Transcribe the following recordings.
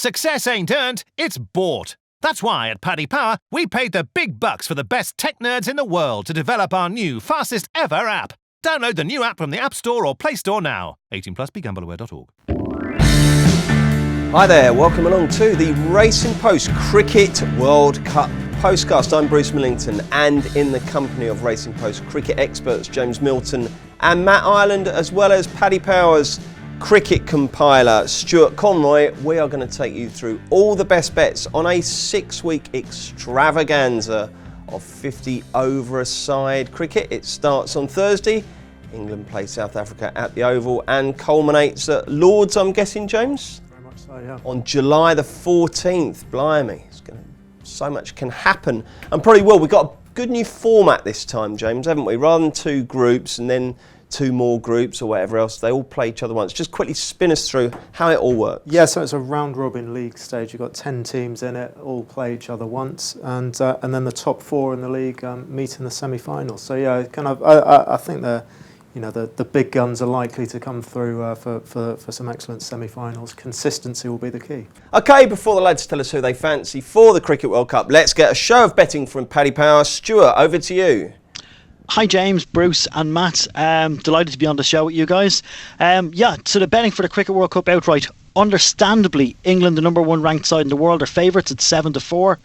Success ain't earned, it's bought. That's why at Paddy Power, we paid the big bucks for the best tech nerds in the world to develop our new, fastest ever app. Download the new app from the App Store or Play Store now. 18 plus, begambleaware.org. Hi there, welcome along to the Racing Post Cricket World Cup Postcast. I'm Bruce Millington, and in the company of Racing Post cricket experts James Milton and Matt Ireland, as well as Paddy Power's cricket compiler Stuart Conroy, we are going to take you through all the best bets on a 6-week extravaganza of 50 over-a-side cricket. It starts on Thursday. England play South Africa at the Oval and culminates at Lord's, I'm guessing, James? Very much so, yeah. On July the 14th. Blimey, so much can happen, and probably will. We've got a good new format this time, James, haven't we? Rather than two groups and then two more groups or whatever else, they all play each other once. Just quickly spin us through how it all works. Yeah, so it's a round-robin league stage. You've got 10 teams in it, all play each other once, and then the top 4 in the league meet in the semi-finals. So yeah, I think the big guns are likely to come through for some excellent semi-finals. Consistency will be the key. Okay, before the lads tell us who they fancy for the Cricket World Cup, let's get a show of betting from Paddy Power. Stuart, over to you. Hi James, Bruce and Matt. Delighted to be on the show with you guys. So the betting for the Cricket World Cup outright. Understandably, England, the number 1 ranked side in the world, are favourites at 7-4.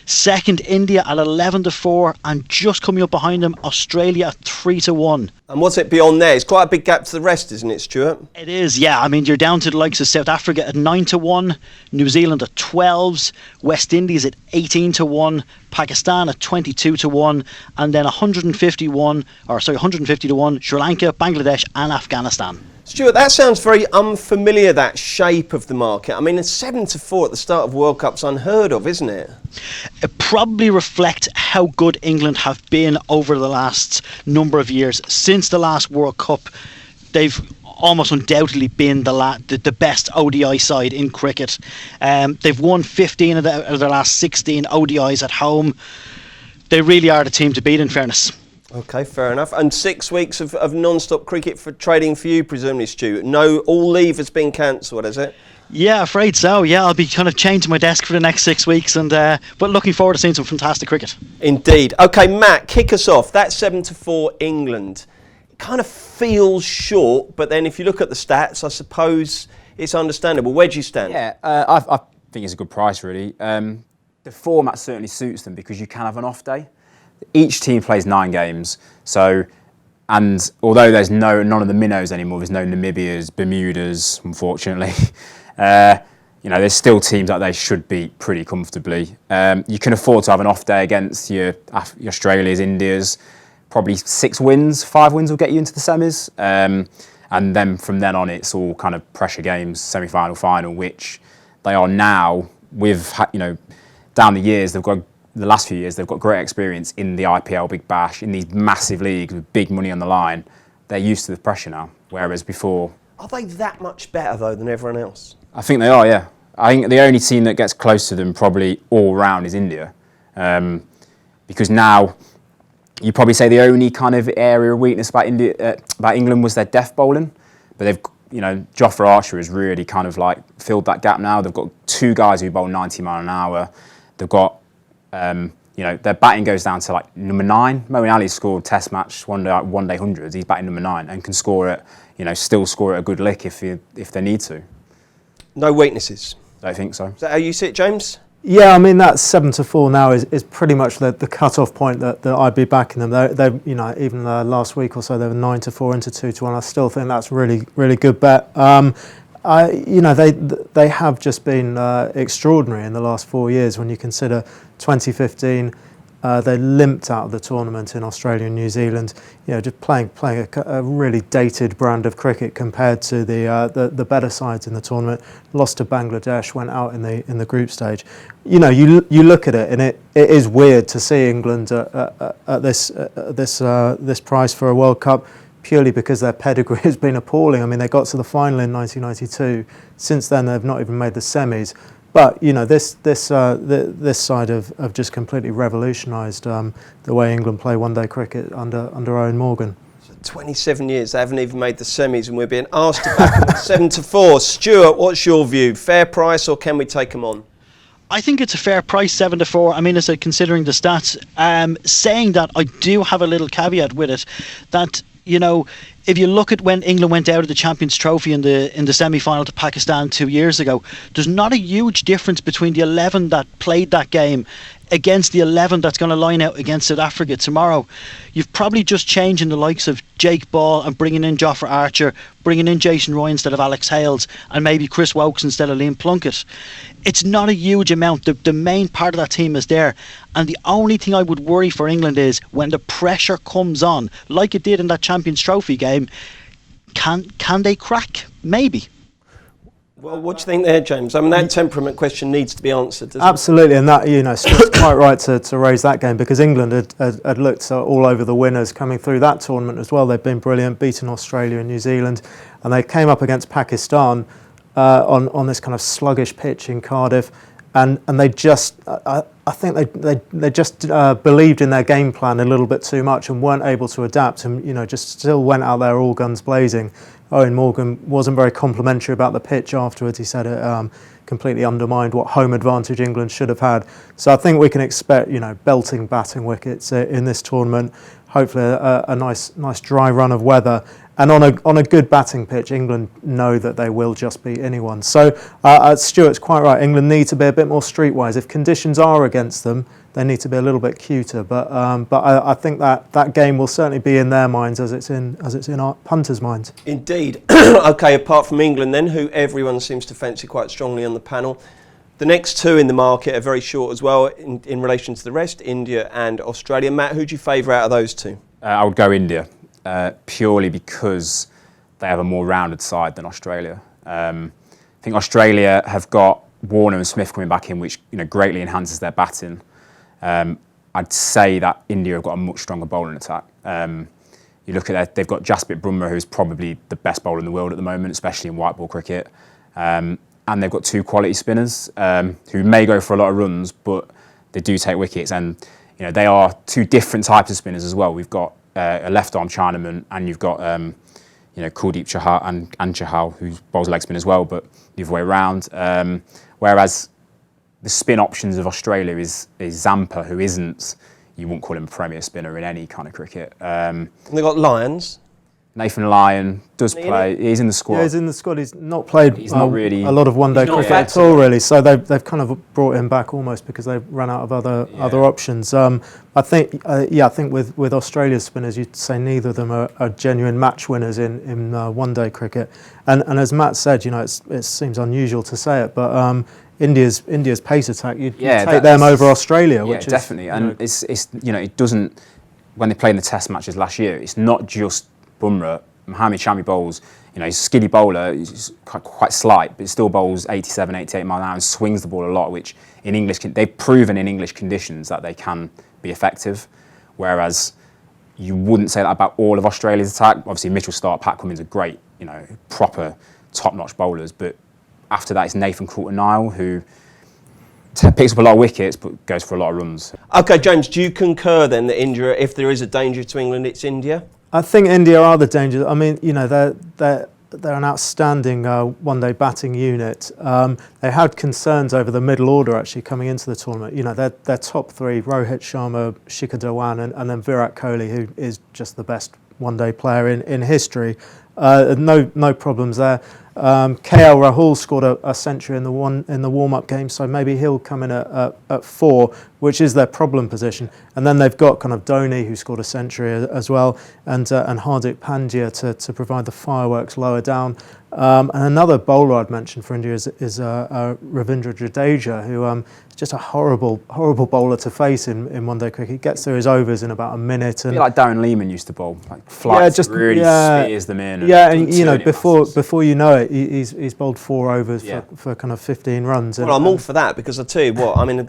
Second, India at 11-4, and just coming up behind them, Australia at 3-1. And what's it beyond there? It's quite a big gap to the rest, isn't it, Stuart? It is, yeah. I mean, you're down to the likes of South Africa at 9-1, New Zealand at 12s, West Indies at 18-1, Pakistan at 22-1, and then 150 to 1, Sri Lanka, Bangladesh, and Afghanistan. Stuart, that sounds very unfamiliar, that shape of the market. I mean, a 7-4 at the start of World Cup's unheard of, isn't it? It probably reflects how good England have been over the last number of years. Since the last World Cup, they've almost undoubtedly been the best ODI side in cricket. They've won 15 of their last 16 ODIs at home. They really are the team to beat, in fairness. Okay, fair enough. And 6 weeks of non-stop cricket for trading for you, presumably, Stu. No, all leave has been cancelled, has it? Yeah, afraid so. Yeah, I'll be kind of chained to my desk for the next 6 weeks, and but looking forward to seeing some fantastic cricket. Indeed. Okay, Matt, kick us off. That 7-4 England. It kind of feels short, but then if you look at the stats, I suppose it's understandable. Where do you stand? Yeah, I think it's a good price, really. The format certainly suits them because you can have an off day. Each team plays 9 games, and although there's none of the minnows anymore, there's no Namibias, Bermudas, unfortunately. There's still teams that they should beat pretty comfortably. You can afford to have an off day against your Australias, Indias. Probably 5 wins will get you into the semis, and then from then on it's all kind of pressure games, semi-final, final, which they are now. With down the last few years, they've got great experience in the IPL, Big Bash, in these massive leagues with big money on the line. They're used to the pressure now, whereas before... Are they that much better, though, than everyone else? I think they are, yeah. I think the only team that gets close to them probably all round is India. Because now, you probably say the only kind of area of weakness about England was their death bowling. But they've, Jofra Archer has really kind of filled that gap now. They've got 2 guys who bowl 90 mile an hour. They've got... their batting goes down to number 9. Moeen Ali scored Test match one day hundreds. He's batting number 9 and can score it. Still score it a good lick if they need to. No weaknesses. Don't think so. Is that how you see it, James? Yeah, I mean that 7-4 now is pretty much the cut-off point that I'd be backing them. They even last week or so they were 9-4 into 2-1. I still think that's really really good bet. They have just been extraordinary in the last 4 years. When you consider 2015, they limped out of the tournament in Australia and New Zealand. Just playing a really dated brand of cricket compared to the better sides in the tournament. Lost to Bangladesh, went out in the group stage. You look at it, and it is weird to see England at this price for a World Cup. Purely because their pedigree has been appalling. I mean, they got to the final in 1992. Since then, they've not even made the semis. But this side have just completely revolutionised the way England play one-day cricket under Owen Morgan. 27 years, they haven't even made the semis, and we're being asked to back them at 7-4. Stuart, what's your view? Fair price, or can we take them on? I think it's a fair price, 7-4. I mean, as considering the stats, saying that, I do have a little caveat with it, that, you know, if you look at when England went out of the Champions Trophy in the semi-final to Pakistan 2 years ago, there's not a huge difference between the 11 that played that game against the 11 that's going to line out against South Africa tomorrow. You've probably just changing the likes of Jake Ball and bringing in Jofra Archer, bringing in Jason Roy instead of Alex Hales, and maybe Chris Wokes instead of Liam Plunkett. It's not a huge amount. The main part of that team is there. And the only thing I would worry for England is when the pressure comes on, like it did in that Champions Trophy game, can they crack? Maybe. Well, what do you think there, James? I mean, that temperament question needs to be answered, doesn't Absolutely, and that, you know, Stuart's quite right to raise that game, because England had looked all over the winners coming through that tournament as well. They've been brilliant, beaten Australia and New Zealand, and they came up against Pakistan on this kind of sluggish pitch in Cardiff, and they just, I think they just believed in their game plan a little bit too much and weren't able to adapt, and, you know, just still went out there all guns blazing. Owen Morgan wasn't very complimentary about the pitch afterwards. He said it completely undermined what home advantage England should have had. So I think we can expect, you know, belting batting wickets in this tournament. Hopefully a nice dry run of weather. And on a good batting pitch, England know that they will just beat anyone. So Stuart's quite right. England need to be a bit more streetwise. If conditions are against them, they need to be a little bit cuter. But I think that game will certainly be in their minds as it's in our punters' minds. Indeed. Okay, apart from England then, who everyone seems to fancy quite strongly on the panel, the next two in the market are very short as well in relation to the rest, India and Australia. Matt, who do you favour out of those two? I would go India, purely because they have a more rounded side than Australia. I think Australia have got Warner and Smith coming back in, which, you know, greatly enhances their batting. I'd say that India have got a much stronger bowling attack. You look at they've got Jasprit Bumrah, who's probably the best bowler in the world at the moment, especially in white ball cricket. And they've got two quality spinners who may go for a lot of runs, but they do take wickets. And, you know, they are two different types of spinners as well. We've got a left-arm Chinaman, and you've got, you know, Kuldeep Chahal and Chahal, who bowls leg spin as well, but the other way around. Whereas the spin options of Australia is Zampa, who isn't, you wouldn't call him a premier spinner in any kind of cricket. And they've got Lyons. Nathan Lyon does play. He's in the squad. Yeah, he's in the squad. He's not played not really, a lot of one-day cricket at all, really. So they've kind of brought him back almost because they've run out of other options. I think with Australia's spinners, you'd say neither of them are genuine match winners in one-day cricket. And as Matt said, you know, it seems unusual to say it, but India's pace attack, you'd take them over Australia. Yeah, which definitely. Is, and it's you know, it doesn't, when they played in the Test matches last year, it's not just Bumrah. Mohamed Shami bowls, you know, he's a skinny bowler, he's quite slight, but still bowls 87, 88 mile an hour and swings the ball a lot, which in English, they've proven in English conditions that they can be effective. Whereas you wouldn't say that about all of Australia's attack. Obviously, Mitchell Starc, Pat Cummins are great, you know, proper top-notch bowlers, but after that, it's Nathan Coulter-Nile, who picks up a lot of wickets but goes for a lot of runs. Okay, James, do you concur then that India, if there is a danger to England, it's India? I think India are the danger. I mean, you know, they're an outstanding one-day batting unit. They had concerns over the middle order actually coming into the tournament. You know, their top three: Rohit Sharma, Shikhar Dhawan, and then Virat Kohli, who is just the best one-day player in history. No problems there. KL Rahul scored a century in the warm-up game, so maybe he'll come in at 4, which is their problem position. And then they've got kind of Dhoni, who scored a century as well, and Hardik Pandya to provide the fireworks lower down. And another bowler I'd mention for India is Ravindra Jadeja, who is just a horrible bowler to face in one-day cricket. He gets through his overs in about a minute. And a bit like Darren Lehman used to bowl, like flights, really spears them in. And you know, before you know it, he's bowled 4 overs for kind of 15 runs. Well, I'm all for that, because I tell you what, I mean,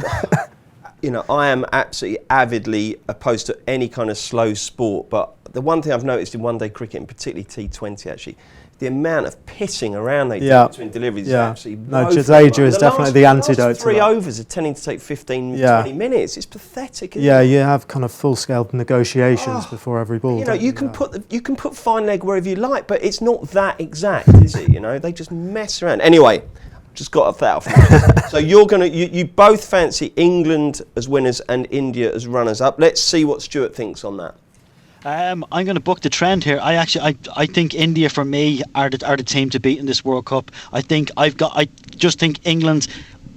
you know, I am absolutely avidly opposed to any kind of slow sport, but the one thing I've noticed in one-day cricket, and particularly T20 actually, the amount of pissing around they do between deliveries is absolutely Jadeja is definitely the antidote the last to 3 that. overs are tending to take 15, 20 minutes. It's pathetic, isn't it? You have kind of full-scale negotiations before every ball. You know, you can put fine leg wherever you like, but it's not that exact, is it? You know, they just mess around. Anyway, just got that off. So you both fancy England as winners and India as runners-up. Let's see what Stuart thinks on that. I'm going to buck the trend here. I think India for me are the team to beat in this World Cup. I just think England.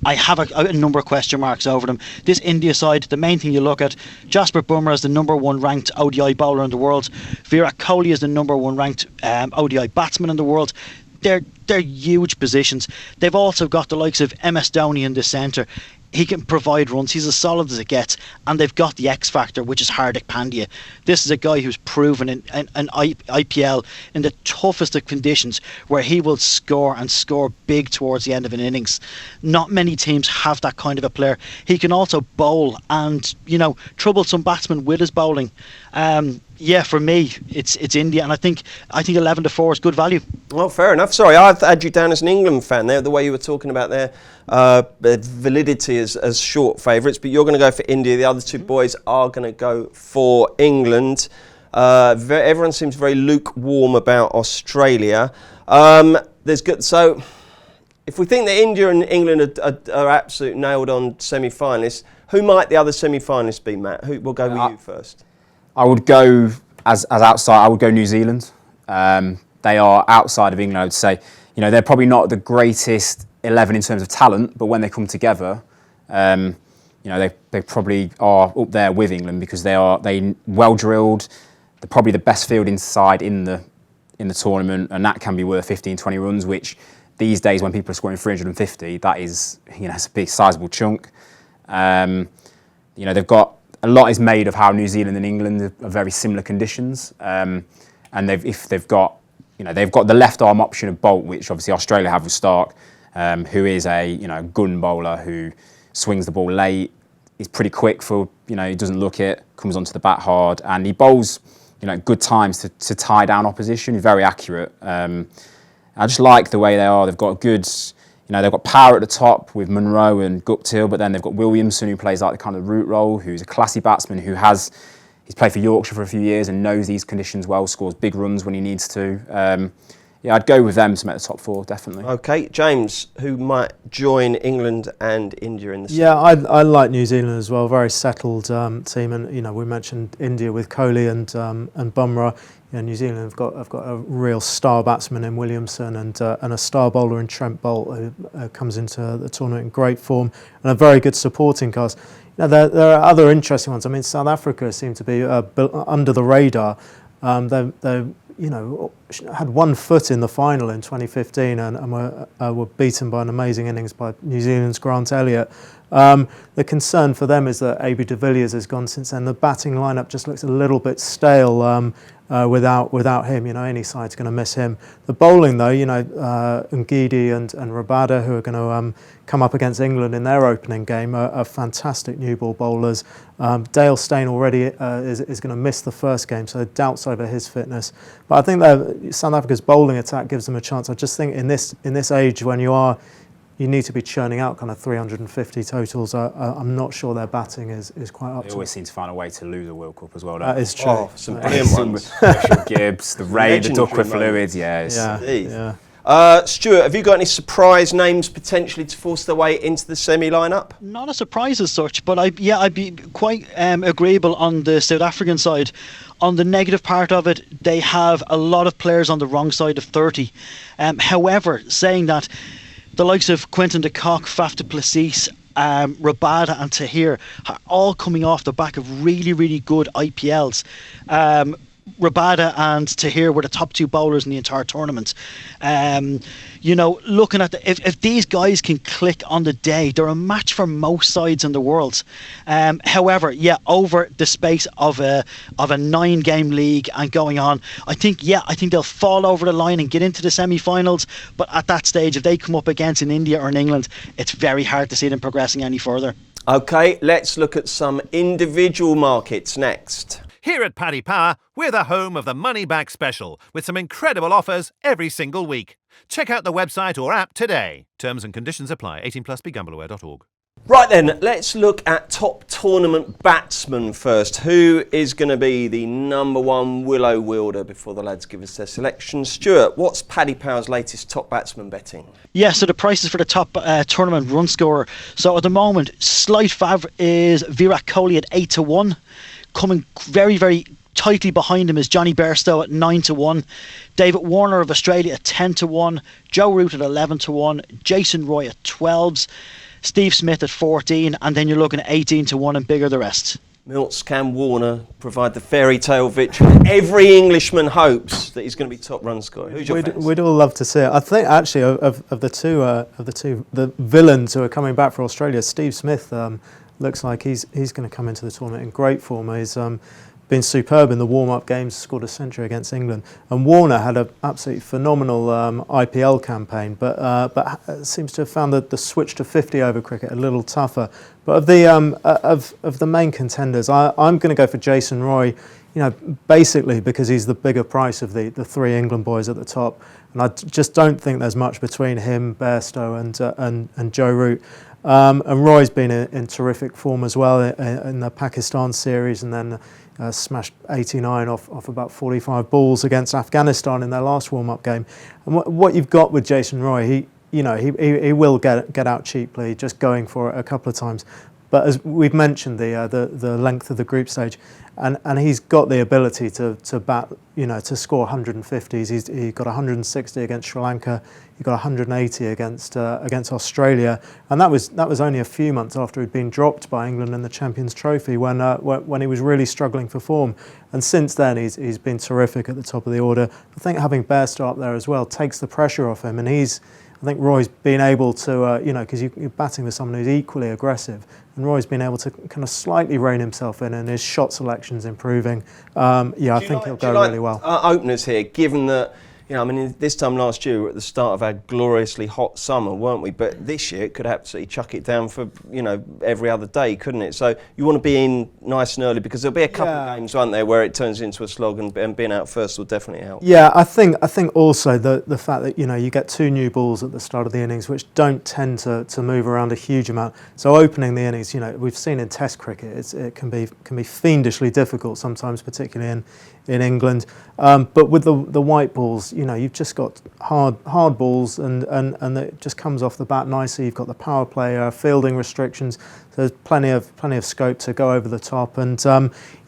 I have a number of question marks over them. This India side, the main thing you look at, Jasper Bumrah is the number 1 ranked ODI bowler in the world. Virat Kohli is the number 1 ranked ODI batsman in the world. They're huge positions. They've also got the likes of MS Dhoni in the centre. He can provide runs. He's as solid as it gets. And they've got the X factor, which is Hardik Pandya. This is a guy who's proven in IPL in the toughest of conditions where he will score and score big towards the end of an innings. Not many teams have that kind of a player. He can also bowl and, trouble some batsmen with his bowling. For me, it's India, and I think 11-4 is good value. Well, fair enough. Sorry, I've had you down as an England fan there, the way you were talking about their validity as short favourites, but you're going to go for India. The other two boys are going to go for England. Everyone seems very lukewarm about Australia. So if we think that India and England are absolute nailed-on semi-finalists, who might the other semi-finalists be, Matt? We'll go with you first. I would go as outside. I would go New Zealand. They are outside of England. I would say, they're probably not the greatest 11 in terms of talent, but when they come together, they probably are up there with England because they well drilled. They're probably the best fielding side in the tournament, and that can be worth 15-20 runs. Which these days, when people are scoring 350, that is it's a big sizable chunk. They've got. A lot is made of how New Zealand and England are very similar conditions, and they've got the left arm option of Bolt, which obviously Australia have with Stark, who is a gun bowler who swings the ball late, is pretty quick for he doesn't look it, comes onto the bat hard, and he bowls good times to tie down opposition. He's very accurate. I just like the way they are. They've got good. They've got power at the top with Munro and Guptill, but then they've got Williamson, who plays like the kind of root role, who's a classy batsman, he's played for Yorkshire for a few years and knows these conditions well, scores big runs when he needs to. I'd go with them to make the top 4, definitely. Okay, James, who might join England and India in the Yeah, I like New Zealand as well. Very settled team, and we mentioned India with Kohli and Bumrah. New Zealand have got a real star batsman in Williamson and a star bowler in Trent Bolt who comes into the tournament in great form, and a very good supporting cast. There are other interesting ones. I mean, South Africa seem to be under the radar. They had 1 foot in the final in 2015 and were beaten by an amazing innings by New Zealand's Grant Elliott. The concern for them is that AB de Villiers has gone since then. The batting lineup just looks a little bit stale without him. Any side's going to miss him. The bowling, though, Ngidi and Rabada, who are going to come up against England in their opening game, are fantastic new ball bowlers. Dale Steyn already is going to miss the first game, so doubts over his fitness. But I think that South Africa's bowling attack gives them a chance. I just think in this age when you need to be churning out kind of 350 totals. I'm not sure their batting is quite up to it. They always seem to find a way to lose a World Cup as well, don't That is true. Some brilliant ones. Special Gibbs, the Ray, the Duckworth fluids, Yeah. Stuart, have you got any surprise names potentially to force their way into the semi lineup? Not a surprise as such, but I'd be quite agreeable on the South African side. On the negative part of it, they have a lot of players on the wrong side of 30. However, saying that, the likes of Quentin de Kock, Faf du Plessis, Rabada and Tahir are all coming off the back of really, really good IPLs. Rabada and Tahir were the top 2 bowlers in the entire tournament. Looking at if these guys can click on the day, they're a match for most sides in the world. However, over the space of a 9-game league and going on, I think they'll fall over the line and get into the semi-finals. But at that stage, if they come up against an India or an England, it's very hard to see them progressing any further. Okay, let's look at some individual markets next. Here at Paddy Power, we're the home of the Money Back Special, with some incredible offers every single week. Check out the website or app today. Terms and conditions apply. 18 plus, begambleaware.org. Right then, let's look at top tournament batsmen first. Who is going to be the number one willow wielder before the lads give us their selection? Stuart, what's Paddy Power's latest top batsman betting? Yeah, so the prices for the top tournament run scorer. So at the moment, slight favourite is Virat Kohli at 8-1. Coming very, very tightly behind him is Johnny Bairstow at 9-1. David Warner of Australia at 10-1. Joe Root at 11-1. Jason Roy at 12s. Steve Smith at 14, and then you're looking at 18-1 and bigger the rest. Milts, can Warner provide the fairy tale victory? Every Englishman hopes that he's going to be top run scorer. Who's your fans? We'd all love to see it. I think actually of the two the villains who are coming back for Australia, Steve Smith looks like he's going to come into the tournament in great form. He's been superb in the warm-up games, scored a century against England. And Warner had an absolutely phenomenal IPL campaign, but seems to have found the switch to 50-over cricket a little tougher. But of the main contenders, I'm going to go for Jason Roy, basically because he's the bigger price of the three England boys at the top. And I just don't think there's much between him, Bairstow and Joe Root. And Roy's been in terrific form as well in the Pakistan series, and then smashed 89 off about 45 balls against Afghanistan in their last warm-up game. And what you've got with Jason Roy, he will get out cheaply, just going for it a couple of times. But as we've mentioned, the length of the group stage, and he's got the ability to bat, to score 150s. He got 160 against Sri Lanka. He got 180 against Australia, and that was only a few months after he'd been dropped by England in the Champions Trophy when he was really struggling for form. And since then, he's been terrific at the top of the order. I think having Bairstow up there as well takes the pressure off him, and I think Roy's been able to, because you're batting with someone who's equally aggressive, and Roy's been able to kind of slightly rein himself in, and his shot selection's improving. I think he'll go really well. Openers here, given that, this time last year we were at the start of our gloriously hot summer, weren't we? But this year it could absolutely chuck it down for, every other day, couldn't it? So you want to be in nice and early, because there'll be a couple of games, won't there, where it turns into a slog, and being out first will definitely help. Yeah, I think also the fact that you get two new balls at the start of the innings, which don't tend to move around a huge amount. So opening the innings, we've seen in Test cricket, it can be fiendishly difficult sometimes, particularly in England. But with the white balls, you've just got hard balls, and it just comes off the bat nicely. You've got the power play, fielding restrictions. So there's plenty of scope to go over the top. And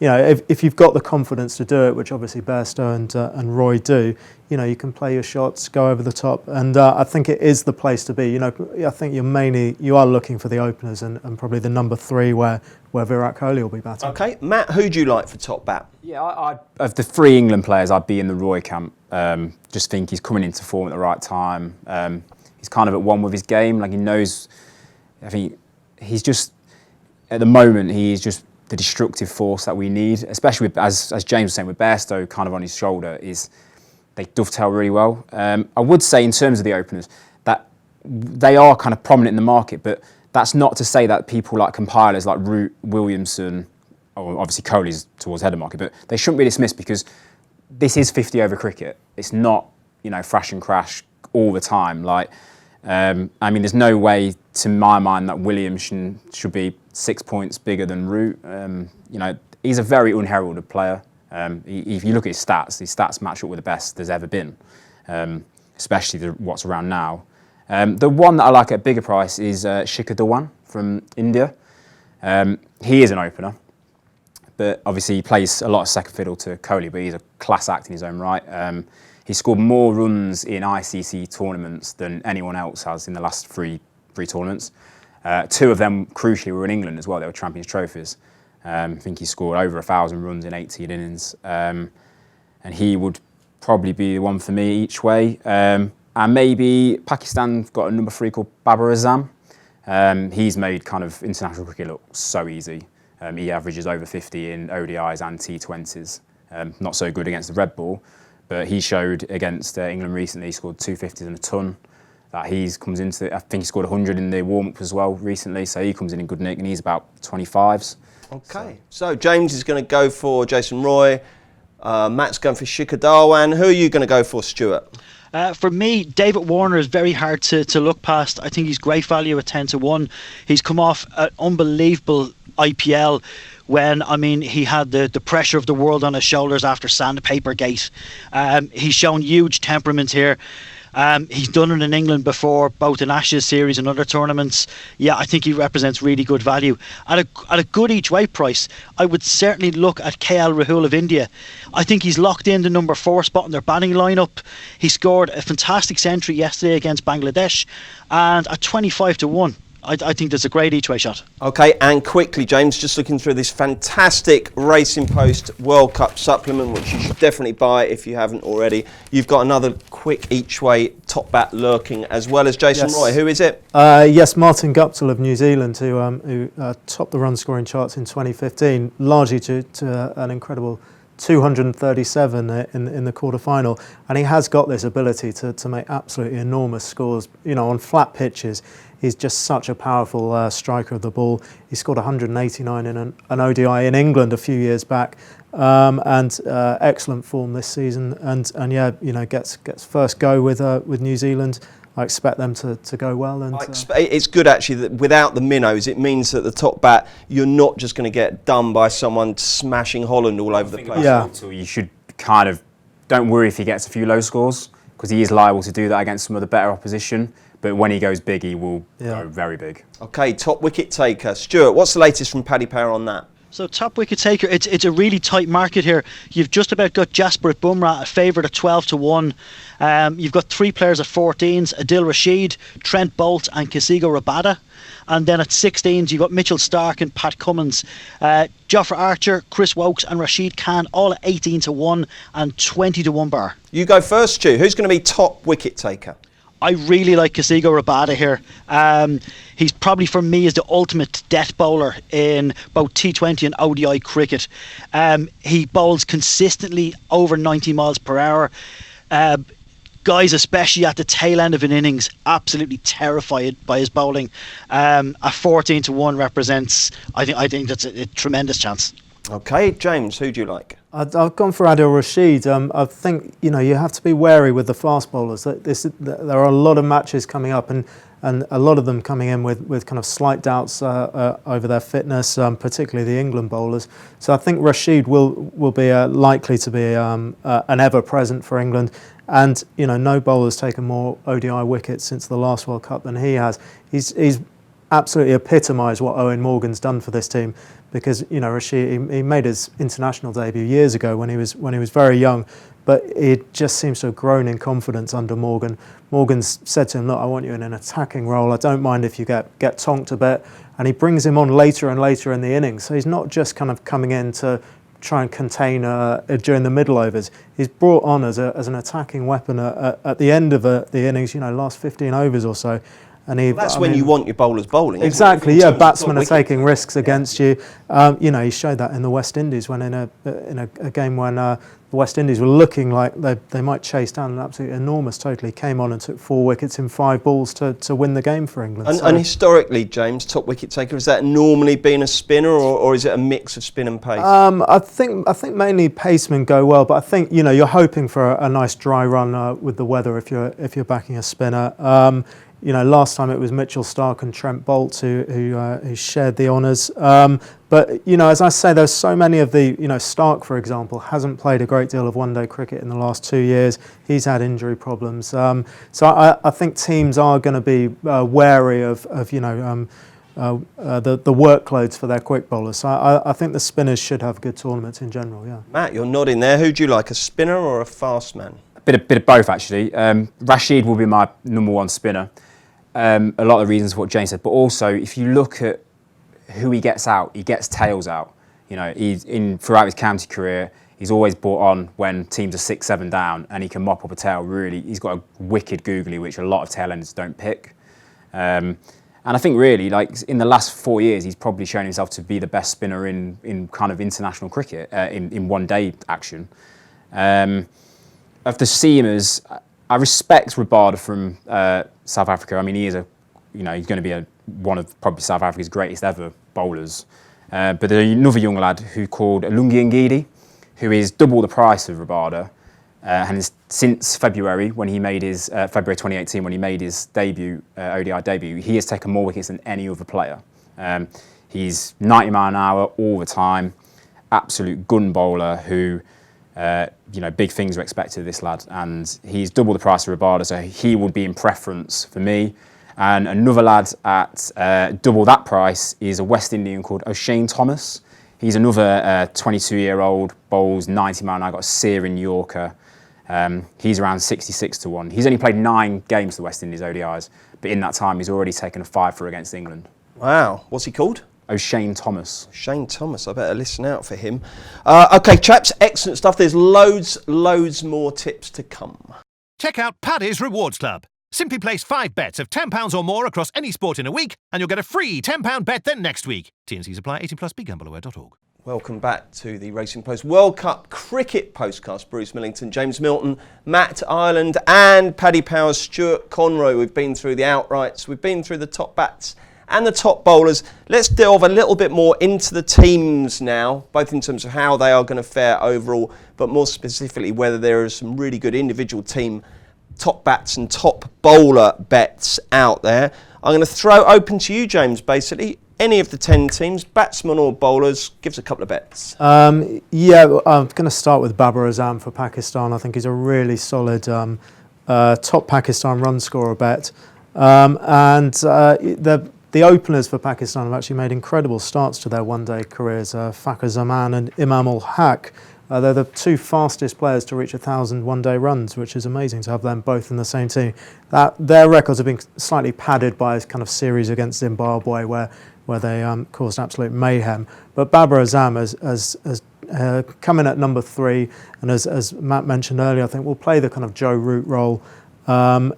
if you've got the confidence to do it, which obviously Bairstow and Roy do, you can play your shots, go over the top, and I think it is the place to be. I think you are looking for the openers, and probably the number 3 where Virat Kohli will be batting. Okay, Matt, who do you like for top bat? Yeah, I of the 3 England players, I'd be in the Roy camp. Just think he's coming into form at the right time. He's kind of at one with his game. Like, he knows. I think he's just at the moment he's just the destructive force that we need, especially with, as James was saying, with Bairstow kind of on his shoulder. They dovetail really well. I would say in terms of the openers that they are kind of prominent in the market, but that's not to say that people like compilers like Root, Williamson, or obviously Kohli's towards header market, but they shouldn't be dismissed, because this is 50-over cricket. It's not, thrash and crash all the time. There's no way, to my mind, that Williamson should be 6 points bigger than Root. He's a very unheralded player. If you look at his stats match up with the best there's ever been, especially what's around now. The one that I like at a bigger price is Shikhar Dhawan from India. He is an opener, but obviously he plays a lot of second fiddle to Kohli, but he's a class act in his own right. He scored more runs in ICC tournaments than anyone else has in the last three tournaments. 2 of them, crucially, were in England as well. They were Champions Trophies. I think he scored over 1,000 runs in 18 innings. And he would probably be the one for me each way. And maybe Pakistan's got a number 3 called Babar Azam. He's made kind of international cricket look so easy. He averages over 50 in ODIs and T20s. Not so good against the red ball, but he showed against England recently. He scored 250s and a ton. that comes into. I think he scored 100 in the warm-up as well recently, so he comes in good nick, and he's about 25s. Okay, so James is going to go for Jason Roy. Matt's going for Shikhar Dhawan. Who are you going to go for, Stuart? For me, David Warner is very hard to look past. I think he's great value at 10-1. He's come off an unbelievable IPL when, he had the pressure of the world on his shoulders after Sandpaper Gate. He's shown huge temperament here. He's done it in England before, both in Ashes series and other tournaments. Yeah, I think he represents really good value. At a good each way price, I would certainly look at KL Rahul of India. I think he's locked in the number 4 spot in their batting lineup. He scored a fantastic century yesterday against Bangladesh, and at 25-1. I think there's a great each way shot. Okay, and quickly, James, just looking through this fantastic Racing Post World Cup supplement, which you should definitely buy if you haven't already. You've got another quick each way top bat lurking, as well as Jason Roy. Who is it? Yes, Martin Guptill of New Zealand, who topped the run scoring charts in 2015, largely to an incredible 237 in the quarter-final, and he has got this ability to make absolutely enormous scores, on flat pitches. He's just such a powerful striker of the ball. He scored 189 in an ODI in England a few years back, and excellent form this season. And gets first go with New Zealand. I expect them to go well. And it's good actually that without the minnows, it means that the top bat, you're not just going to get done by someone smashing Holland all over the place. Yeah. You should don't worry if he gets a few low scores, because he is liable to do that against some of the better opposition. But when he goes big, he will go very big. Okay, top wicket taker. Stuart, what's the latest from Paddy Power on that? So top wicket taker, it's a really tight market here. You've just about got Jasprit Bumrah, a favourite at 12-1. You've got 3 players at 14s, Adil Rashid, Trent Bolt and Kasigo Rabada. And then at 16s, you've got Mitchell Starc and Pat Cummins. Jofra Archer, Chris Wokes and Rashid Khan, all at 18-1 and 20-1 bar. You go first, Stu. Who's going to be top wicket taker? I really like Kasigo Rabada here. He's probably, for me, is the ultimate death bowler in both T20 and ODI cricket. He bowls consistently over 90 miles per hour. Guys, especially at the tail end of an innings, absolutely terrified by his bowling. A 14-1 represents, I think that's a tremendous chance. Okay, James, who do you like? I've gone for Adil Rashid. I think you have to be wary with the fast bowlers. There are a lot of matches coming up, and a lot of them coming in with kind of slight doubts over their fitness, particularly the England bowlers. So I think Rashid will be likely to be an ever present for England. And no bowler's taken more ODI wickets since the last World Cup than he has. He's absolutely epitomised what Owen Morgan's done for this team, because Rashid, he made his international debut years ago when he was very young, but he just seems to have grown in confidence under Morgan. Morgan's said to him, look, I want you in an attacking role. I don't mind if you get tonked a bit, and he brings him on later and later in the innings. So he's not just kind of coming in to try and contain during the middle overs. He's brought on as an attacking weapon at the end of the innings, last 15 overs or so. And that's when you want your bowlers bowling. Exactly, yeah. Batsmen are taking risks against you. He showed that in the West Indies when in a game when the West Indies were looking like they might chase down an absolutely enormous total. He came on and took 4 wickets in 5 balls to win the game for England. And historically, James, top wicket taker, has that normally been a spinner, or is it a mix of spin and pace? I think mainly pacemen go well, but I think you're hoping for a nice dry run with the weather if you're backing a spinner. Last time it was Mitchell Starc and Trent Bolt who shared the honours. But as I say, there's so many of the Starc, for example, hasn't played a great deal of one-day cricket in the last 2 years. He's had injury problems. So I think teams are going to be wary of the workloads for their quick bowlers. So I think the spinners should have good tournaments in general. Yeah. Matt, you're nodding there. Who do you like, a spinner or a fast man? A bit of both, actually. Rashid will be my number 1 spinner. A lot of the reasons for what James said, but also if you look at who he gets out, he gets tails out. He's throughout his county career, he's always brought on when teams are 6-7 down, and he can mop up a tail. Really, he's got a wicked googly, which a lot of tail enders don't pick. And I think really, like in the last 4 years, he's probably shown himself to be the best spinner in kind of international cricket in one-day action. Of the seamers, I respect Rabada from South Africa. I mean, he's going to be one of probably South Africa's greatest ever bowlers. But there's another young lad who called Lungi Ngidi, who is double the price of Rabada, and is, since February when he made his February 2018 when he made his debut ODI debut, he has taken more wickets than any other player. He's 90 mile an hour all the time, absolute gun bowler who. Big things are expected of this lad, and he's double the price of Rabada, so he would be in preference for me. And another lad at double that price is a West Indian called O'Shane Thomas. He's another 22-year-old, bowls 90 mile an hour, got a searing Yorker. He's around 66 to 1. He's only played 9 games for the West Indies ODIs, but in that time he's already taken a 5 against England. Wow, what's he called? O'Shane Thomas. Shane Thomas, I better listen out for him. Okay, chaps, excellent stuff. There's loads more tips to come. Check out Paddy's Rewards Club. Simply place 5 bets of £10 or more across any sport in a week, and you'll get a free £10 bet the next week. T&Cs apply. 18+. BeGambleAware.org. Welcome back to the Racing Post World Cup Cricket Postcast. Bruce Millington, James Milton, Matt Ireland and Paddy Power's Stuart Conroy. We've been through the outrights, we've been through the top bats and the top bowlers. Let's delve a little bit more into the teams now, both in terms of how they are going to fare overall, but more specifically whether there are some really good individual team top bats and top bowler bets out there. I'm going to throw open to you, James, basically. Any of the 10 teams, batsmen or bowlers, give us a couple of bets. I'm going to start with Babar Azam for Pakistan. I think he's a really solid top Pakistan run scorer bet. The openers for Pakistan have actually made incredible starts to their one-day careers. Fakhar Zaman and Imam ul Haq. They're the 2 fastest players to reach 1,000 one-day runs, which is amazing to have them both in the same team. Their records have been slightly padded by a kind of series against Zimbabwe where they caused absolute mayhem. But Babar Azam has come in at number 3, and as Matt mentioned earlier, I think will play the kind of Joe Root role.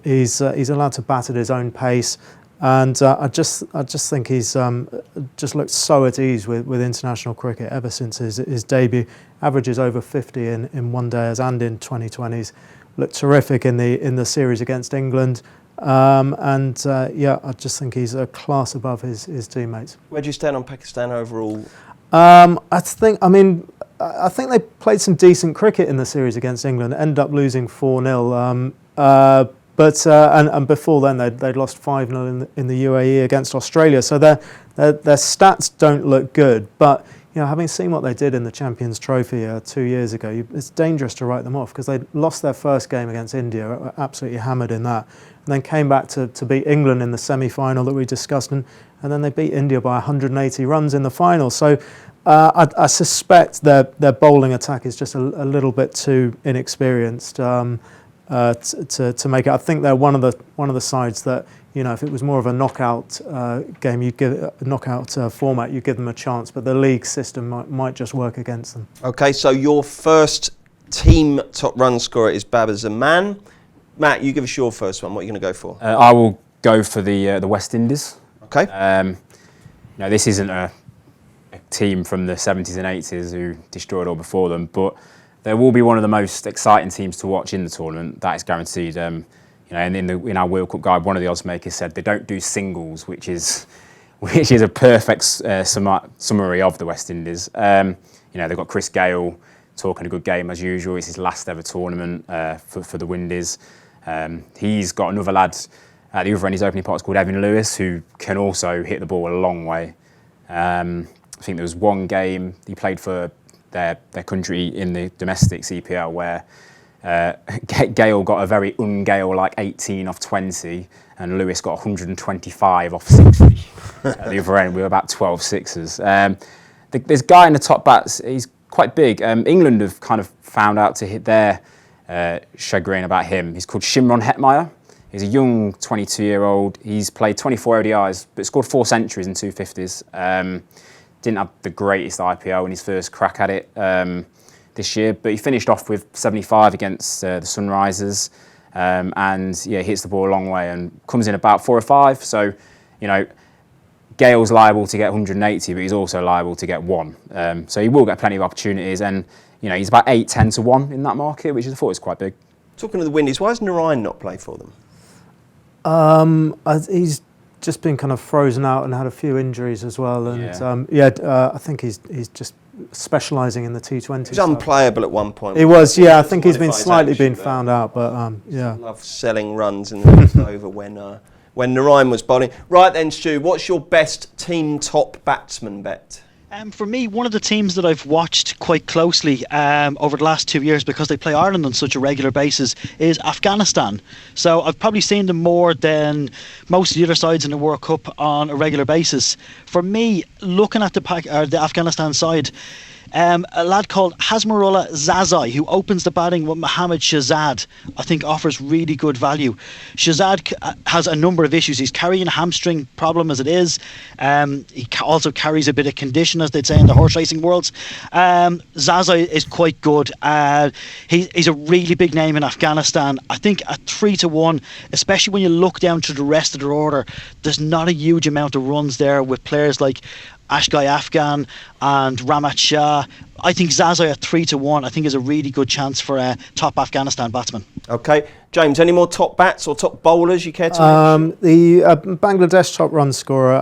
He's allowed to bat at his own pace. And I just think he's just looked so at ease with international cricket ever since his debut. Averages over 50 in one-dayers and in 2020s. Looked terrific in the series against England. I just think he's a class above his teammates. Where do you stand on Pakistan overall? I think they played some decent cricket in the series against England. Ended up losing 4-0. But before then they'd lost 5-0 in the UAE against Australia. So their stats don't look good. But having seen what they did in the Champions Trophy 2 years ago, it's dangerous to write them off because they lost their first game against India, absolutely hammered in that, and then came back to beat England in the semi-final that we discussed, and then they beat India by 180 runs in the final. So I suspect their bowling attack is just a little bit too inexperienced. To make it. I think they're one of the sides that, if it was more of a knockout game, you'd give a knockout format, you'd give them a chance, but the league system might just work against them. Okay, so your first team top run scorer is Babar Zaman. Matt, you give us your first one. What are you going to go for? I will go for the West Indies. Okay. This isn't a team from the 70s and 80s who destroyed all before them, but there will be one of the most exciting teams to watch in the tournament. That is guaranteed. And in our World Cup guide, one of the odds makers said they don't do singles, which is a perfect summary of the West Indies. They've got Chris Gale talking a good game as usual. It's his last ever tournament for the Windies. He's got another lad at the other end, his opening partner, called Evan Lewis, who can also hit the ball a long way. I think there was one game he played for their country in the domestic CPL where Gale got a very un-Gale-like 18 off 20 and Lewis got 125 off 60 at the other end with about 12 sixes. This guy in the top bats, he's quite big. England have kind of found out to hit their chagrin about him. He's called Shimron Hetmeyer. He's a young 22-year-old. He's played 24 ODIs but scored 4 centuries and 2 50s. Didn't have the greatest IPO in his first crack at it this year, but he finished off with 75 against the Sunrisers, hits the ball a long way and comes in about 4 or 5. So, Gale's liable to get 180, but he's also liable to get 1. So he will get plenty of opportunities, and he's about 8-10 to 1 in that market, which I thought was quite big. Talking of the Windies, why does Narayan not play for them? He's just been kind of frozen out and had a few injuries as well. And I think he's just specialising in the T20. He was unplayable at one point. He was, yeah. I think he's been slightly found out, but yeah. Love selling runs in the next over when Narayan was bowling. Right then, Stu, what's your best team top batsman bet? For me, one of the teams that I've watched quite closely over the last 2 years, because they play Ireland on such a regular basis, is Afghanistan. So I've probably seen them more than most of the other sides in the World Cup on a regular basis. For me, looking at the Afghanistan side, a lad called Hazmarullah Zazai, who opens the batting with Mohammad Shahzad, I think offers really good value. Shahzad has a number of issues. He's carrying a hamstring problem as it is. He also carries a bit of condition, as they'd say in the horse racing worlds. Zazai is quite good. He's a really big name in Afghanistan. I think at 3-1, especially when you look down to the rest of their order, there's not a huge amount of runs there with players like Ashgai Afghan and Ramat Shah. I think Zazai at 3-1, I think, is a really good chance for a top Afghanistan batsman. Okay, James, any more top bats or top bowlers you care to mention? The Bangladesh top run scorer.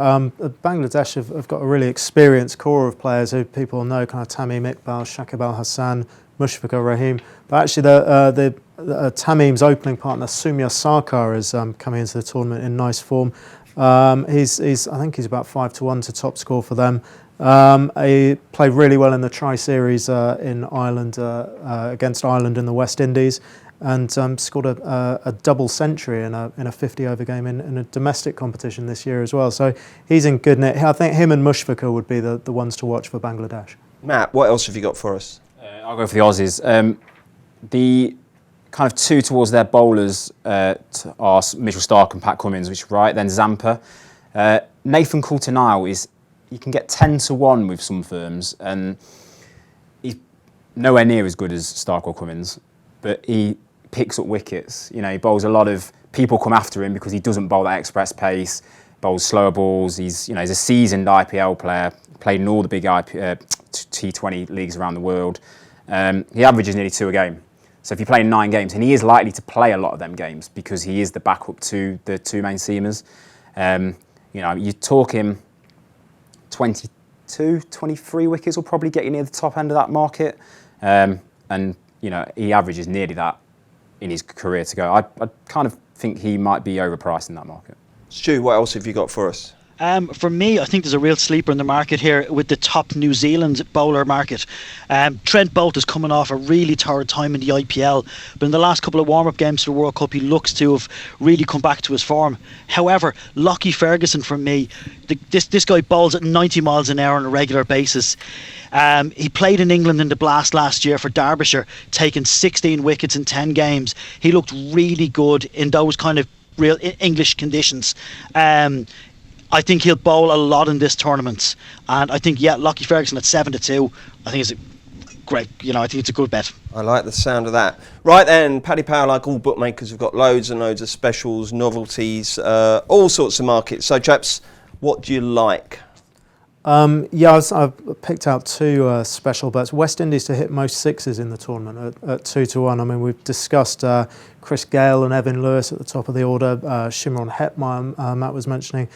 Bangladesh have got a really experienced core of players who people know, kind of Tamim Iqbal, Shakib Al Hassan, Mushfiqur Rahim. But actually, the Tamim's opening partner, Soumya Sarkar, is coming into the tournament in nice form. I think he's about 5-1 to top score for them. He played really well in the Tri-Series in Ireland against Ireland in the West Indies, and scored a double century in a 50-over game in a domestic competition this year as well. So he's in good nick. I think him and Mushfiqur would be the ones to watch for Bangladesh. Matt, what else have you got for us? I'll go for the Aussies. The kind of two towards their bowlers are Mitchell Starc and Pat Cummins, which is right. Then Zampa. Nathan Coulter-Nile you can get 10-1 with some firms, and he's nowhere near as good as Starc or Cummins, but he picks up wickets. You know, he bowls a lot of people come after him because he doesn't bowl that express pace, bowls slower balls. He's a seasoned IPL player, played in all the big T20 leagues around the world. He averages nearly 2 a game. So if you're playing 9 games, and he is likely to play a lot of them games because he is the backup to the 2 main seamers. You talk him 22, 23 wickets will probably get you near the top end of that market. He averages nearly that in his career to go. I kind of think he might be overpriced in that market. Stu, what else have you got for us? For me, I think there's a real sleeper in the market here with the top New Zealand bowler market. Trent Boult is coming off a really torrid time in the IPL, but in the last couple of warm-up games for the World Cup, he looks to have really come back to his form. However, Lockie Ferguson, for me, this guy bowls at 90 miles an hour on a regular basis. He played in England in the Blast last year for Derbyshire, taking 16 wickets in 10 games. He looked really good in those kind of real English conditions. I think he'll bowl a lot in this tournament, and I think Lockie Ferguson at 7-2, I think is great. I think it's a good bet. I like the sound of that. Right then, Paddy Power, like all bookmakers, have got loads and loads of specials, novelties, all sorts of markets. So, chaps, what do you like? I've picked out 2 special bets. West Indies to hit most sixes in the tournament at 2-1. I mean, we've discussed Chris Gale and Evan Lewis at the top of the order. Shimron Hetmeyer, Matt was mentioning.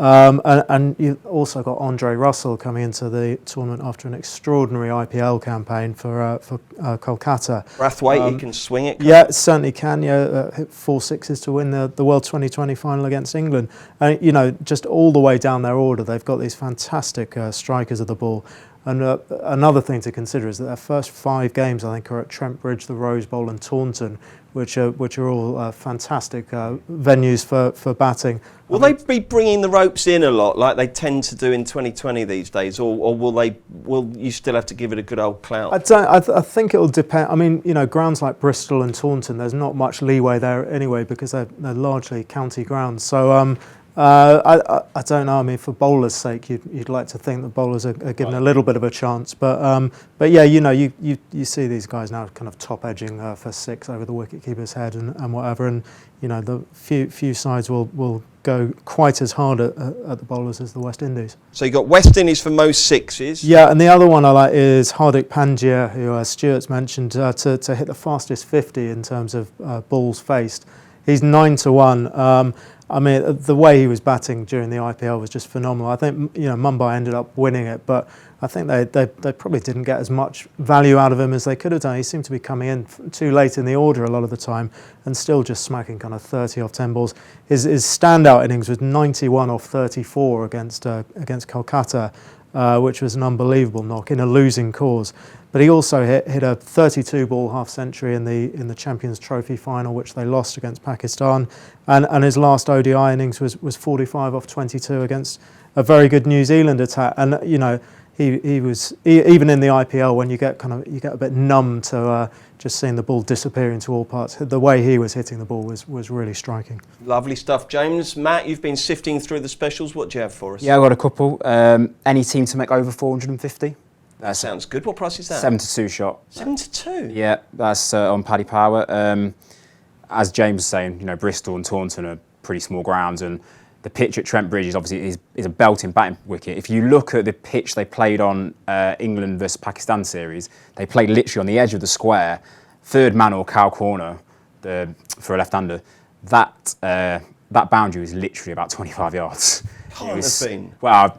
And you've also got Andre Russell coming into the tournament after an extraordinary IPL campaign for Kolkata. Brathwaite, he can swing it. Yeah, certainly can. Hit 4 sixes to win the World 2020 final against England. And just all the way down their order, they've got these fantastic strikers of the ball. And another thing to consider is that their first 5 games, I think, are at Trent Bridge, the Rose Bowl, and Taunton, which are all fantastic venues for batting. Will they be bringing the ropes in a lot, like they tend to do in 2020 these days, or will you still have to give it a good old clout? I think it'll depend. I mean, grounds like Bristol and Taunton, there's not much leeway there anyway because they're largely county grounds. So. I don't know. I mean, for bowlers' sake, you'd like to think that bowlers are given a little bit of a chance, but yeah, you see these guys now kind of top edging for 6 over the wicketkeeper's head and whatever, and the few sides will go quite as hard at the bowlers as the West Indies. So you got West Indies for most sixes. Yeah, and the other one I like is Hardik Pandya, who Stuart's mentioned, to hit the fastest 50 in terms of balls faced. He's 9-1. I mean, the way he was batting during the IPL was just phenomenal. I think Mumbai ended up winning it, but I think they probably didn't get as much value out of him as they could have done. He seemed to be coming in too late in the order a lot of the time, and still just smacking kind of 30 off 10 balls. His standout innings was 91 off 34 against Kolkata, which was an unbelievable knock in a losing cause. But he also hit a 32-ball half-century in the Champions Trophy final, which they lost against Pakistan. And his last ODI innings was 45 off 22 against a very good New Zealand attack. And he was even in the IPL, when you get a bit numb to just seeing the ball disappear into all parts. The way he was hitting the ball was really striking. Lovely stuff, James. Matt, you've been sifting through the specials. What do you have for us? Yeah, I've got a couple. Any team to make over 450? That sounds good. What price is that? 7-2 shot. 7-2? Yeah, that's on Paddy Power. As James was saying, Bristol and Taunton are pretty small grounds, and the pitch at Trent Bridge is a belting batting wicket. If you look at the pitch they played on England versus Pakistan series, they played literally on the edge of the square, third man or cow corner for a left-hander. That boundary was literally about 25 yards. Can't have been. Well,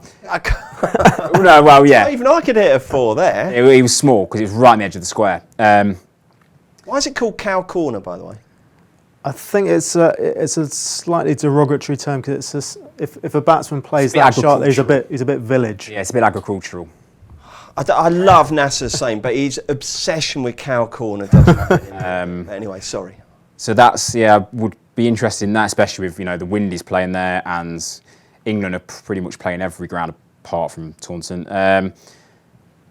no, well, yeah. Even I could hit a 4 there. It was small because it was right on the edge of the square. Why is it called cow corner, by the way? I think it's a slightly derogatory term, because if a batsman plays that shot, he's a bit village. Yeah, it's a bit agricultural. I love Nasser's saying, but his obsession with cow corner doesn't. Anyway, sorry. So would be interested in that, especially with the Windies playing there, and England are pretty much playing every ground apart from Taunton. I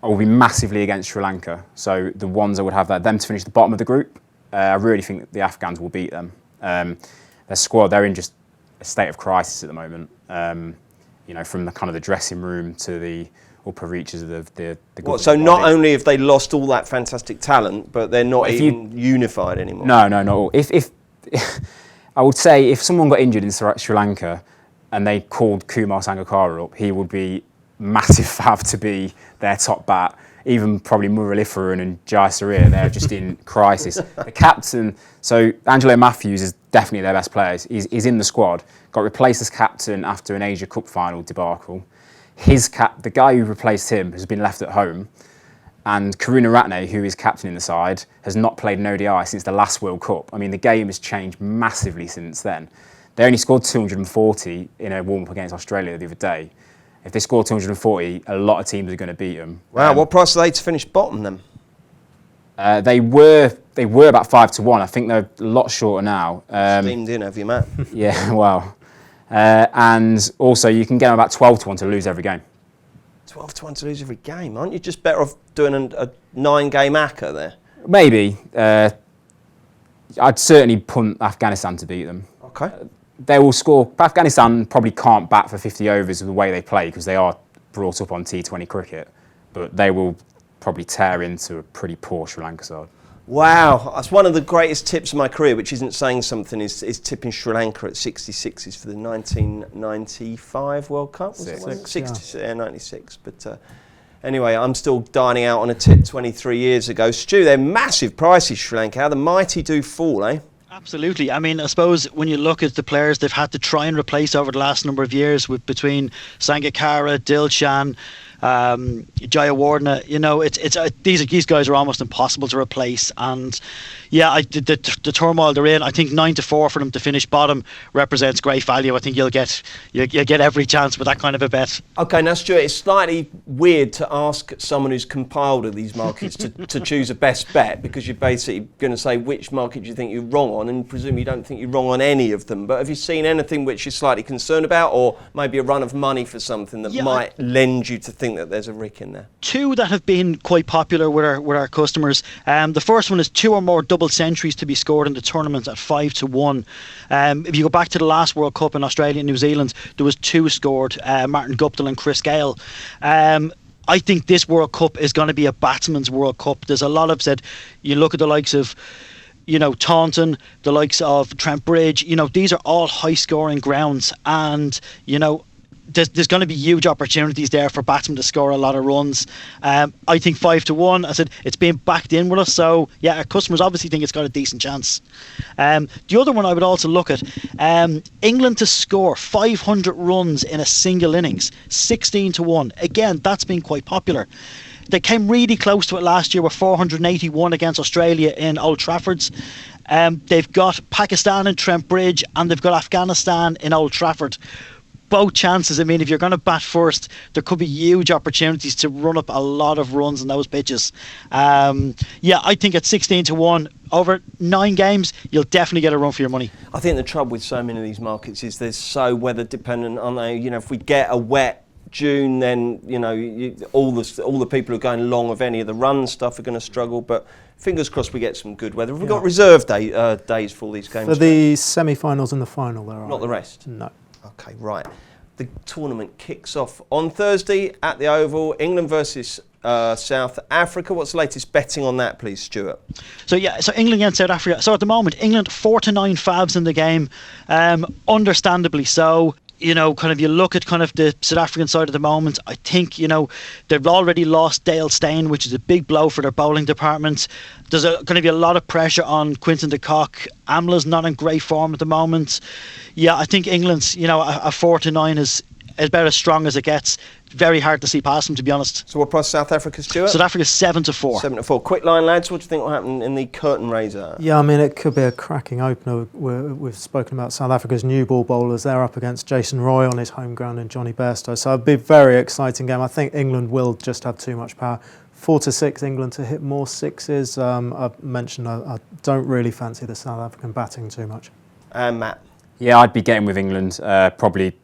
will be massively against Sri Lanka. So the ones I would have them to finish the bottom of the group. I really think that the Afghans will beat them. Their squad, they're in just a state of crisis at the moment. From the kind of the dressing room to the upper reaches of the so not only have they lost all that fantastic talent, but they're not even unified anymore. No, not all. If I would say if someone got injured in Sri Lanka and they called Kumar Sangakkara up, he would be massive fav to be their top bat. Even probably Muralitharan and Jayasuriya, they're just in crisis. The captain, so Angelo Matthews is definitely their best player. He's in the squad. Got replaced as captain after an Asia Cup final debacle. The guy who replaced him has been left at home. And Karuna Ratne, who is captain in the side, has not played an ODI since the last World Cup. I mean, the game has changed massively since then. They only scored 240 in a warm-up against Australia the other day. If they score 240, a lot of teams are going to beat them. Wow, what price are they to finish bottom then? They were about 5-1. I think they're a lot shorter now. Steamed in, have you, Matt? Yeah, well. And also, you can get them about 12-1 to lose every game. 12-1 to lose every game. Aren't you just better off doing a 9-game ACCA there? Maybe. I'd certainly punt Afghanistan to beat them. Okay. They will score. Afghanistan probably can't bat for 50 overs of the way they play because they are brought up on T20 cricket, but they will probably tear into a pretty poor Sri Lanka side. Wow, that's one of the greatest tips of my career, which isn't saying something, is tipping Sri Lanka at 66s for the 1995 World Cup. Was it 60, yeah, 96. But anyway, I'm still dining out on a tip 23 years ago. Stu, they're massive prices, Sri Lanka. How the mighty do fall, eh? Absolutely. I mean, I suppose when you look at the players they've had to try and replace over the last number of years, between Sangakkara, Dilshan, Jayawardene, these guys are almost impossible to replace. And yeah, the turmoil they're in, I think 9-4 for them to finish bottom represents great value. I think you'll get every chance with that kind of a bet. Okay, now Stuart, it's slightly weird to ask someone who's compiled all these markets to choose a best bet, because you're basically going to say which market you think you're wrong on, and presume you don't think you're wrong on any of them. But have you seen anything which you're slightly concerned about, or maybe a run of money for something that might lend you to think that there's a rick in there? Two that have been quite popular with our customers. The first one is 2 or more double centuries to be scored in the tournament at 5-1. If you go back to the last World Cup in Australia and New Zealand, there was 2 scored, Martin Guptill and Chris Gale. I think this World Cup is going to be a batsman's World Cup. There's a lot of said, you look at the likes of Taunton, the likes of Trent Bridge, these are all high scoring grounds, and there's going to be huge opportunities there for batsmen to score a lot of runs. I think 5-1. I said it's being backed in with us, so yeah, our customers obviously think it's got a decent chance. The other one I would also look at, England to score 500 runs in a single innings, 16-1. Again, that's been quite popular. They came really close to it last year with 481 against Australia in Old Trafford's. They've got Pakistan in Trent Bridge, and they've got Afghanistan in Old Trafford. Both chances, I mean, if you're going to bat first, there could be huge opportunities to run up a lot of runs on those pitches. I think at 16-1, over 9 games, you'll definitely get a run for your money. I think the trouble with so many of these markets is they're so weather dependent, aren't they? You know, if we get a wet June, then all the people who are going long of any of the run stuff are going to struggle. But fingers crossed we get some good weather. Have we got reserve days for all these games? For the semi-finals and the final, there are. Not the rest? No. Okay, right. The tournament kicks off on Thursday at the Oval. England versus South Africa. What's the latest betting on that, please, Stuart? So England against South Africa. So at the moment, England 4-9 fabs in the game, understandably so. You look at the South African side at the moment, I think, they've already lost Dale Steyn, which is a big blow for their bowling department. There's going to be a lot of pressure on Quinton de Kock. Amla's not in great form at the moment. Yeah, I think England's, a 4-9 is about as strong as it gets. Very hard to see past them, to be honest. So what price South Africa, Stuart? South Africa's 7-4. 7-4. Quick line, lads. What do you think will happen in the curtain raiser? Yeah, I mean, it could be a cracking opener. We've spoken about South Africa's new ball bowlers. They're up against Jason Roy on his home ground and Johnny Bairstow. So it'll be a very exciting game. I think England will just have too much power. 4-6 England to hit more sixes. I've mentioned I don't really fancy the South African batting too much. And Matt? Yeah, I'd be getting with England, probably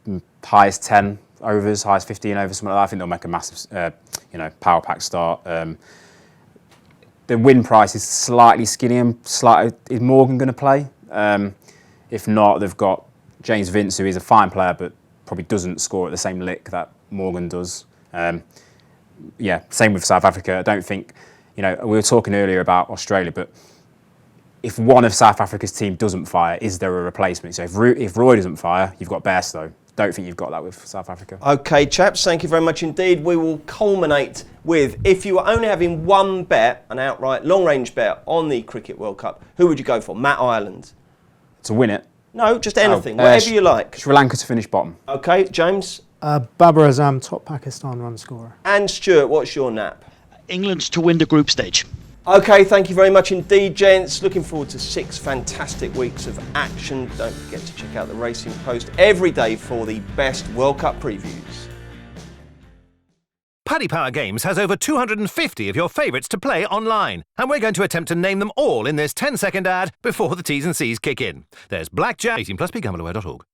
highest 10 overs, highest 15 overs, something like that. I think they'll make a massive, power pack start. The win price is slightly skinny and is Morgan going to play? If not, they've got James Vince, who is a fine player, but probably doesn't score at the same lick that Morgan does. Same with South Africa. I don't think, we were talking earlier about Australia, but if one of South Africa's team doesn't fire, is there a replacement? So if Roy doesn't fire, you've got Bairstow. Don't think you've got that with South Africa. Okay, chaps, thank you very much indeed. We will culminate with, if you were only having one bet, an outright long-range bet on the Cricket World Cup, who would you go for? Matt Ireland? To win it? No, just anything, whatever you like. Sri Lanka to finish bottom. Okay, James? Babar Azam, top Pakistan run scorer. And Stuart, what's your nap? England to win the group stage. Okay, thank you very much indeed, gents. Looking forward to 6 fantastic weeks of action. Don't forget to check out the Racing Post every day for the best World Cup previews. Paddy Power Games has over 250 of your favourites to play online, and we're going to attempt to name them all in this 10-second ad before the T's and C's kick in. There's Blackjack, 18+, begambleaware.org.